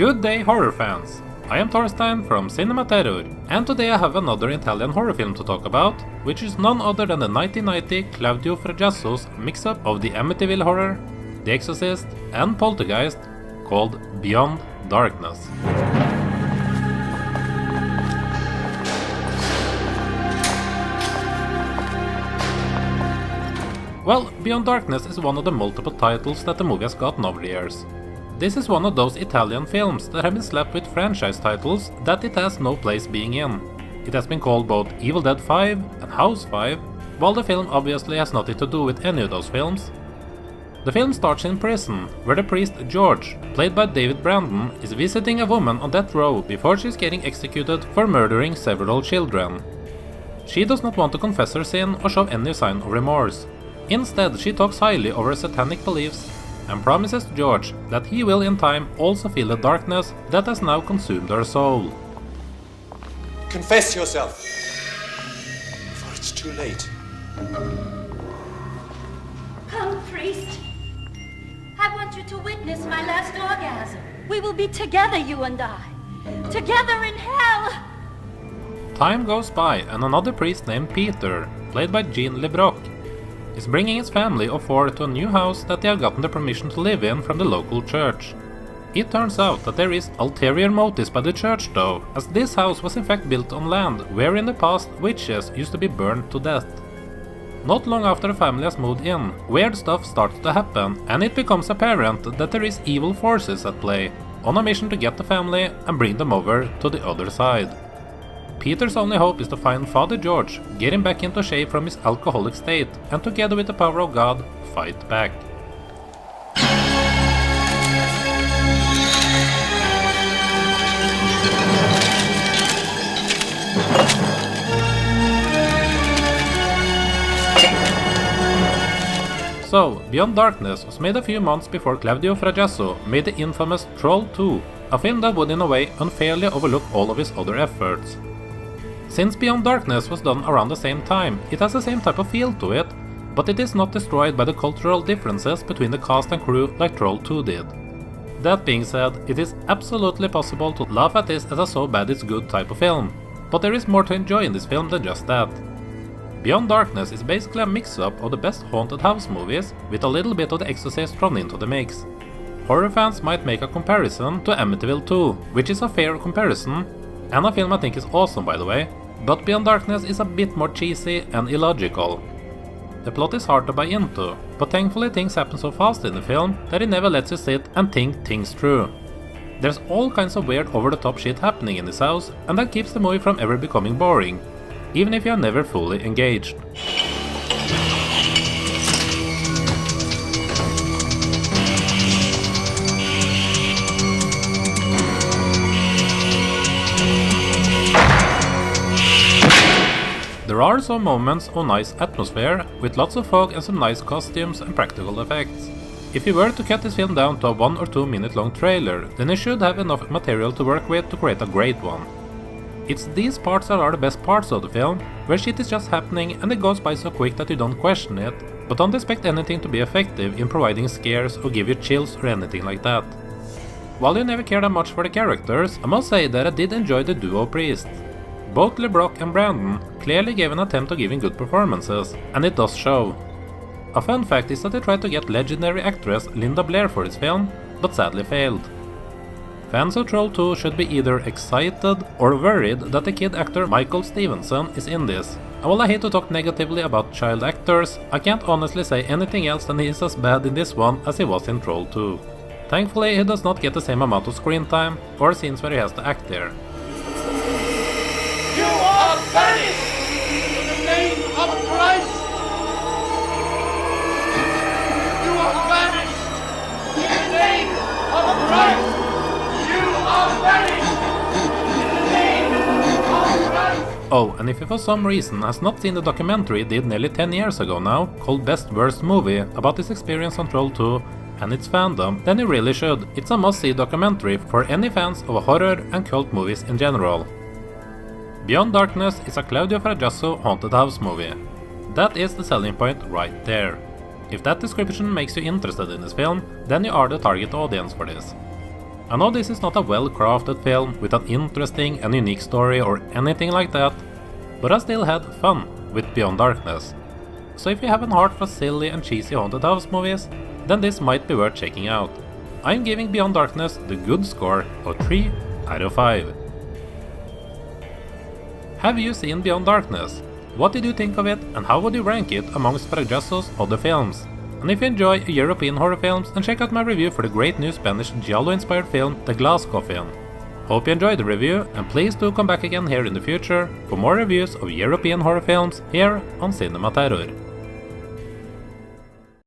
Good day, horror fans! I am Torstein from Cinema Terror, and today I have another Italian horror film to talk about, which is none other than the 1990 Claudio Frejasso's mix-up of the Amityville Horror, The Exorcist, and Poltergeist, called Beyond Darkness. Well, Beyond Darkness is one of the multiple titles that the movie has gotten over the years. This is one of those Italian films that have been slapped with franchise titles that it has no place being in. It has been called both Evil Dead 5 and House 5, while the film obviously has nothing to do with any of those films. The film starts in prison, where the priest George, played by David Brandon, is visiting a woman on death row before she is getting executed for murdering several children. She does not want to confess her sin or show any sign of remorse. Instead, she talks highly of her satanic beliefs and promises George that he will in time also feel the darkness that has now consumed her soul. Confess yourself, for it's too late. Come, priest. I want you to witness my last orgasm. We will be together, you and I. Together in hell! Time goes by and another priest named Peter, played by Jean Lebrock, is bringing his family of four to a new house that they have gotten the permission to live in from the local church. It turns out that there is ulterior motives by the church though, as this house was in fact built on land where in the past witches used to be burned to death. Not long after the family has moved in, weird stuff starts to happen and it becomes apparent that there is evil forces at play, on a mission to get the family and bring them over to the other side. Peter's only hope is to find Father George, get him back into shape from his alcoholic state, and together with the power of God, fight back. So, Beyond Darkness was made a few months before Claudio Frajasso made the infamous Troll 2, a film that would in a way unfairly overlook all of his other efforts. Since Beyond Darkness was done around the same time, it has the same type of feel to it, but it is not destroyed by the cultural differences between the cast and crew like Troll 2 did. That being said, it is absolutely possible to laugh at this as a so bad it's good type of film, but there is more to enjoy in this film than just that. Beyond Darkness is basically a mix-up of the best haunted house movies with a little bit of The Exorcist thrown into the mix. Horror fans might make a comparison to Amityville 2, which is a fair comparison, and a film I think is awesome by the way, but Beyond Darkness is a bit more cheesy and illogical. The plot is hard to buy into, but thankfully things happen so fast in the film that it never lets you sit and think things through. There's all kinds of weird over-the-top shit happening in this house, and that keeps the movie from ever becoming boring, even if you are never fully engaged. There are some moments of nice atmosphere, with lots of fog and some nice costumes and practical effects. If you were to cut this film down to a 1 or 2 minute long trailer, then you should have enough material to work with to create a great one. It's these parts that are the best parts of the film, where shit is just happening and it goes by so quick that you don't question it, but don't expect anything to be effective in providing scares or give you chills or anything like that. While you never cared that much for the characters, I must say that I did enjoy the duo priests. Both Lebrock and Brandon clearly gave an attempt at giving good performances, and it does show. A fun fact is that they tried to get legendary actress Linda Blair for this film, but sadly failed. Fans of Troll 2 should be either excited or worried that the kid actor Michael Stevenson is in this. And while I hate to talk negatively about child actors, I can't honestly say anything else than he is as bad in this one as he was in Troll 2. Thankfully he does not get the same amount of screen time or scenes where he has to act there. You are banished in the name of Christ! You are banished in the name of Christ! You are banished in the name of Christ! Oh, and if you for some reason has not seen the documentary he did nearly 10 years ago now, called Best Worst Movie, about his experience on Troll 2 and its fandom, then you really should. It's a must-see documentary for any fans of horror and cult movies in general. Beyond Darkness is a Claudio Frejassso haunted house movie. That is the selling point right there. If that description makes you interested in this film, then you are the target audience for this. I know this is not a well-crafted film with an interesting and unique story or anything like that, but I still had fun with Beyond Darkness. So if you have a heart for silly and cheesy haunted house movies, then this might be worth checking out. I'm giving Beyond Darkness the good score of 3 out of 5. Have you seen Beyond Darkness? What did you think of it, and how would you rank it amongst Fragesso's other films? And if you enjoy European horror films, then check out my review for the great new Spanish giallo-inspired film The Glass Coffin. Hope you enjoyed the review, and please do come back again here in the future for more reviews of European horror films here on Cinema Terror.